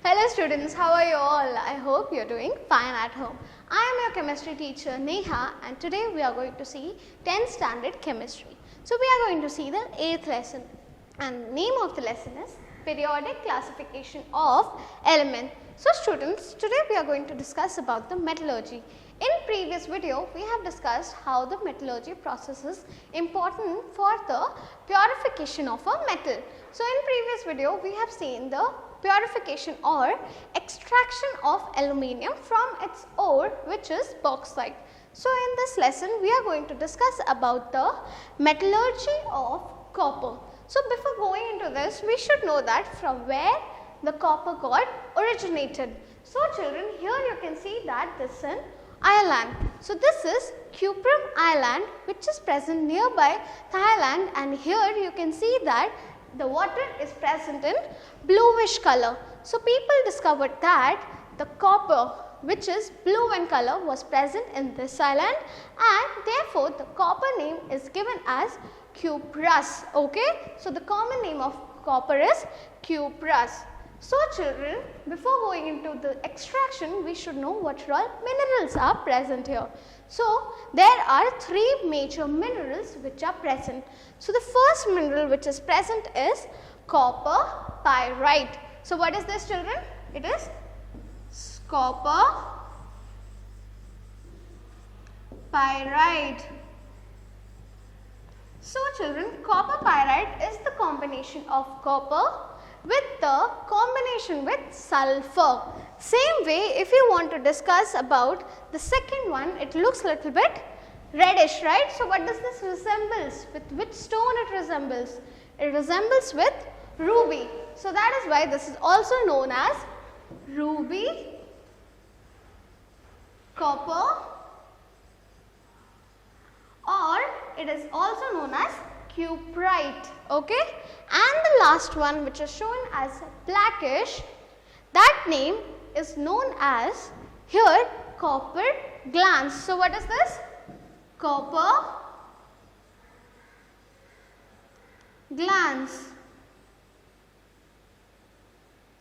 Hello students, how are you all? I hope you are doing fine at home. I am your chemistry teacher Neha and today we are going to see 10th standard chemistry. So we are going to see the 8th lesson and name of the lesson is periodic classification of element. So students, today we are going to discuss about the metallurgy. In previous video, we have discussed how the metallurgy process is important for the purification of a metal. So in previous video, we have seen the purification or extraction of aluminium from its ore, which is bauxite. So in this lesson, we are going to discuss about the metallurgy of copper. So before going into this, we should know that from where the copper got originated. So children, here you can see that this is Ireland. So this is Kuppam Island, which is present nearby Thailand, and here you can see that the water is present in bluish color. So people discovered that the copper, which is blue in color, was present in this island, and therefore the copper name is given as cuprous. Okay, so the common name of copper is cuprous. So children, before going into the extraction, we should know what all minerals are present here. So there are three major minerals which are present. So the first mineral which is present is copper pyrite. So what is this children? It is copper pyrite. So children, copper pyrite is the combination of copper with the combination with sulfur. Same way, if you want to discuss about the second one, it looks little bit reddish, right? So what does this resembles? With which stone it resembles? It resembles with ruby. So that is why this is also known as ruby copper, or it is also known as cuprite. Okay, and the last one, which is shown as blackish, that name is known as here copper glance. So what is this? Copper glance.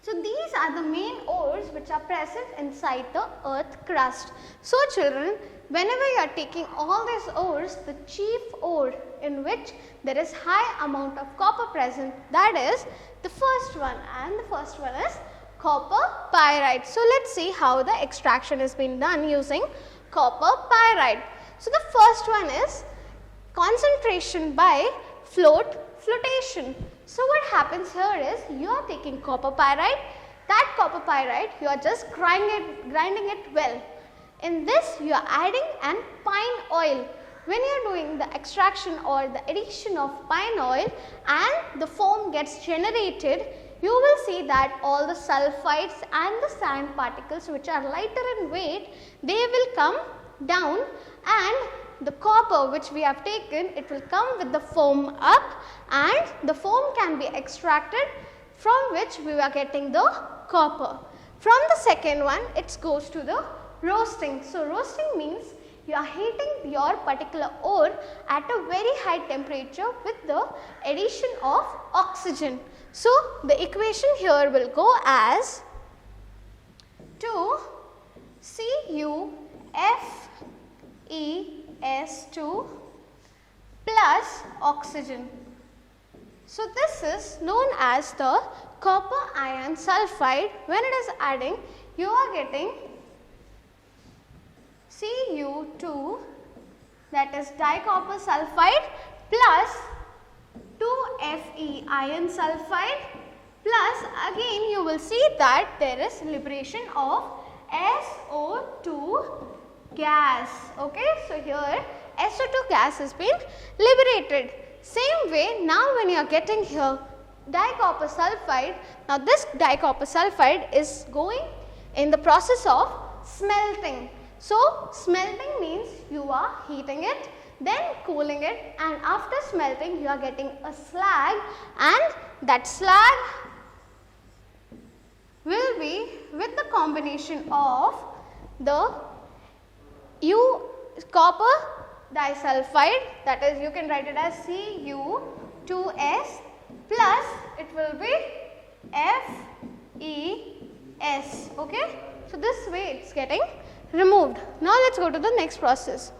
So these are the main ores which are present inside the earth crust. So children, whenever you are taking all these ores, the chief ore in which there is high amount of copper present, that is the first one, and the first one is copper pyrite. So let's see how the extraction is being done using copper pyrite. So the first one is concentration by flotation. So what happens here is you are taking copper pyrite, that copper pyrite you are just grinding it well. In this you are adding an pine oil. When you are doing the extraction or the addition of pine oil and the foam gets generated, you will see that all the sulfides and the sand particles which are lighter in weight, they will come down, and the copper which we have taken, it will come with the foam up, and the foam can be extracted, from which we are getting the copper. From the second one, it goes to the roasting. So roasting means you are heating your particular ore at a very high temperature with the addition of oxygen. So the equation here will go as 2CuFeS2 plus oxygen. So this is known as the copper iron sulfide. When it is adding, you are getting Cu2, that is dicopper sulfide, plus 2Fe iron sulfide, plus again you will see that there is liberation of SO2 gas. Okay, so here SO2 gas has been liberated. Same way, now when you are getting here dicopper sulfide, now this dicopper sulfide is going in the process of smelting. So smelting means you are heating it, then cooling it, and after smelting you are getting a slag, and that slag will be with the combination of the copper disulfide, that is you can write it as Cu2S, plus it will be Fe S. Okay. So this way it's getting removed. Now let's go to the next process.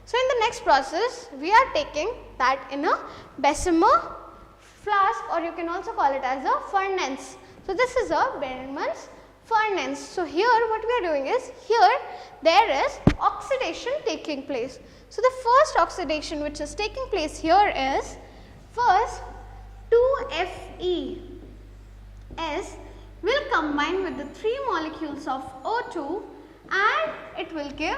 So in the next process we are taking that in a Bessemer flask, or you can also call it as a furnace. So this is a Bergman's furnace. So here what we are doing is, here there is oxidation taking place. So the first oxidation which is taking place here is, first 2Fe S will combine with the 3 molecules of O2 and it will give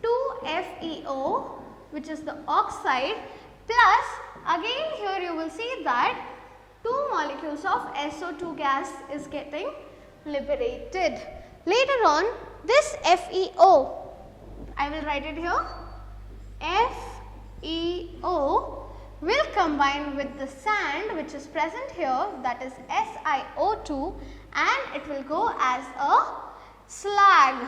2FeO, which is the oxide, plus again here you will see that 2 molecules of SO2 gas is getting liberated. Later on, this FeO, I will write it here, FeO will combine with the sand which is present here, that is SiO2, and it will go as a slag,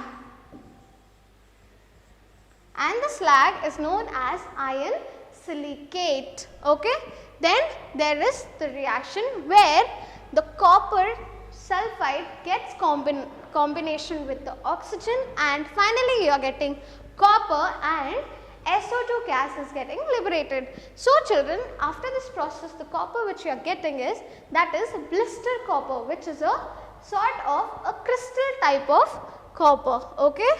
and the slag is known as iron silicate. Okay. Then there is the reaction where the copper sulfide gets combination with the oxygen, and finally you are getting copper and SO2 gas is getting liberated. So children, after this process the copper which you are getting is, that is blister copper, which is a sort of a crystal type of copper. Okay.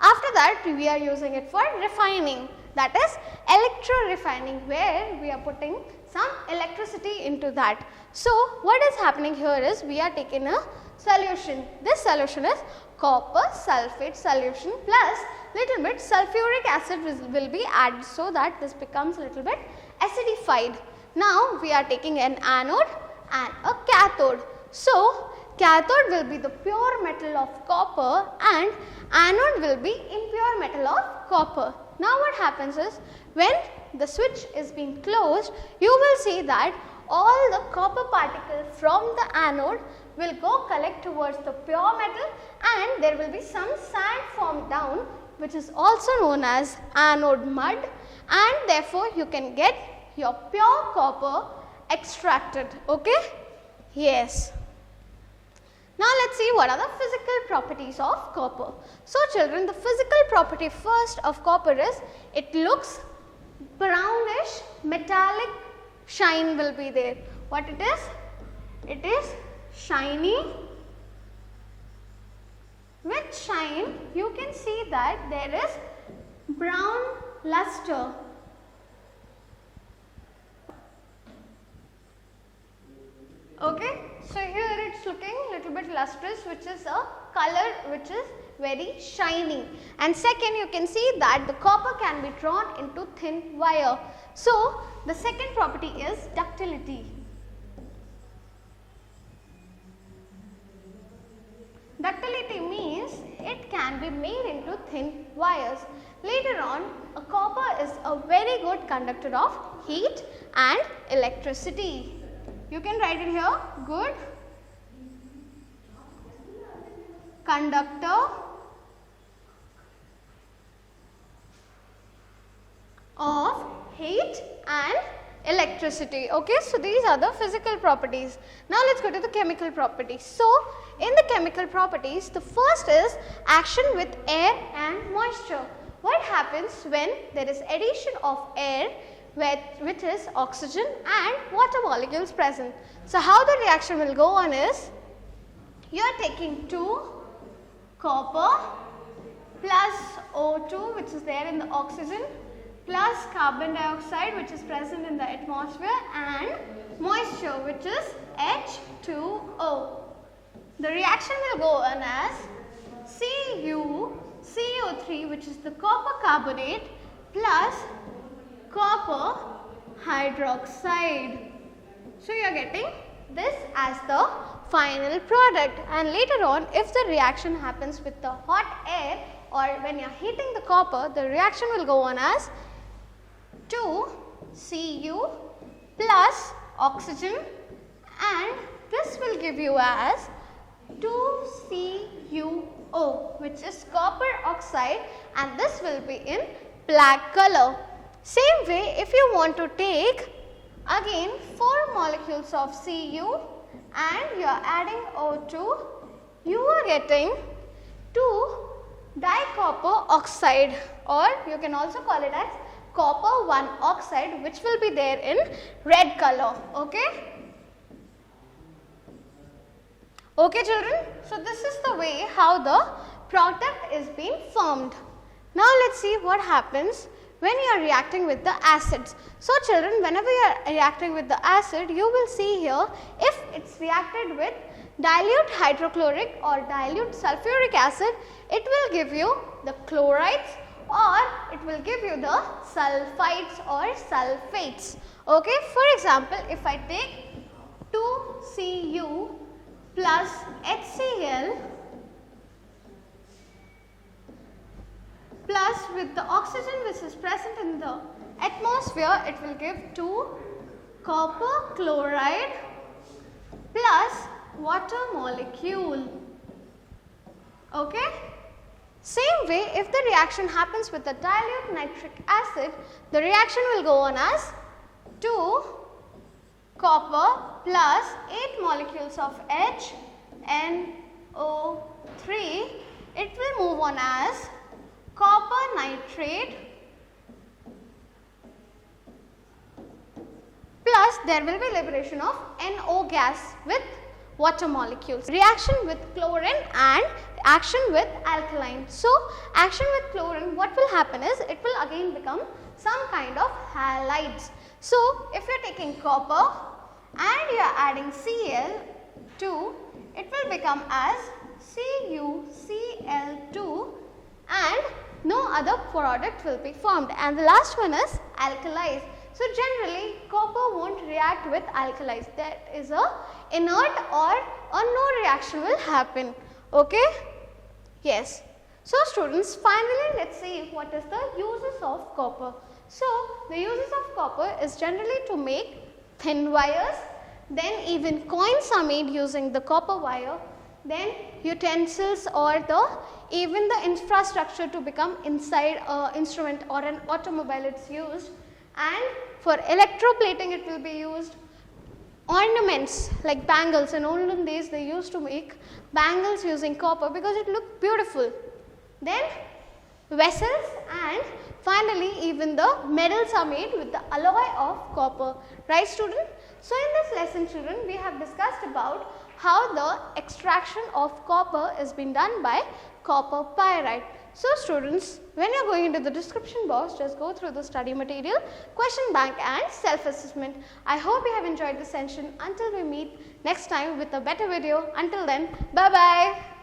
After that we are using it for refining, that is electro refining, where we are putting some electricity into that. So what is happening here is, we are taking a solution. This solution is copper sulfate solution plus little bit sulfuric acid will be added, so that this becomes a little bit acidified. Now we are taking an anode and a cathode. So cathode will be the pure metal of copper and anode will be impure metal of copper. Now what happens is, when the switch is being closed, you will see that all the copper particles from the anode will go collect towards the pure metal, and there will be some sand formed down, which is also known as anode mud, and therefore you can get your pure copper extracted. Okay? Yes. Now let's see what are the physical properties of copper. So children, the physical property first of copper is, it looks brownish, metallic shine will be there. What it is? It is shiny. With shine you can see that there is brown luster. Okay. So here it's looking little bit lustrous, which is a color which is very shiny. And second, you can see that the copper can be drawn into thin wire. So the second property is ductility. Ductility means it can be made into thin wires. Later on, a copper is a very good conductor of heat and electricity. You can write it here, good conductor of heat and electricity. Okay, so these are the physical properties. Now let's go to the chemical properties. So in the chemical properties, the first is action with air and moisture. What happens when there is addition of air, which is oxygen and water molecules present? So how the reaction will go on is, you are taking 2 copper plus O2, which is there in the oxygen, plus carbon dioxide, which is present in the atmosphere, and moisture, which is H2O. The reaction will go on as CuCO3, which is the copper carbonate, plus copper hydroxide. So you are getting this as the final product, and later on, if the reaction happens with the hot air or when you are heating the copper, the reaction will go on as 2Cu plus oxygen, and this will give you as 2CuO, which is copper oxide, and this will be in black color. Same way, if you want to take again 4 molecules of Cu and you are adding O2, you are getting 2 dicopper oxide, or you can also call it as copper 1 oxide, which will be there in red color. Okay? Okay children, so this is the way how the product is being formed. Now let's see what happens when you are reacting with the acids. So children, whenever you are reacting with the acid, you will see here if it's reacted with dilute hydrochloric or dilute sulfuric acid, it will give you the chlorides or it will give you the sulfides or sulfates. Okay, for example, if I take 2Cu plus HCl plus with the oxygen which is present in the atmosphere, it will give 2 copper chloride plus water molecule. Okay? Same way, if the reaction happens with the dilute nitric acid, the reaction will go on as 2 copper plus 8 molecules of HNO3. It will move on as copper nitrate plus there will be liberation of NO gas with water molecules. Reaction with chlorine and action with alkaline. So, action with chlorine, what will happen is it will again become some kind of halides. So, if you are taking copper and you are adding Cl2, it will become as CuCl2 and no other product will be formed. And the last one is alkalis. So, generally copper won't react with alkalis, that is a inert or no reaction will happen. Okay? Yes. So, students, finally let us see what is the uses of copper. So, the uses of copper is generally to make thin wires, then even coins are made using the copper wire, then utensils or even the infrastructure to become inside a instrument or an automobile it's used, and for electroplating it will be used. Ornaments like bangles, in olden days they used to make bangles using copper because it looked beautiful. Then vessels, and finally even the medals are made with the alloy of copper. Right student? So in this lesson children, we have discussed about how the extraction of copper is being done by copper pyrite. So students, when you are going into the description box, just go through the study material, question bank and self-assessment. I hope you have enjoyed this session. Until we meet next time with a better video. Until then, bye-bye.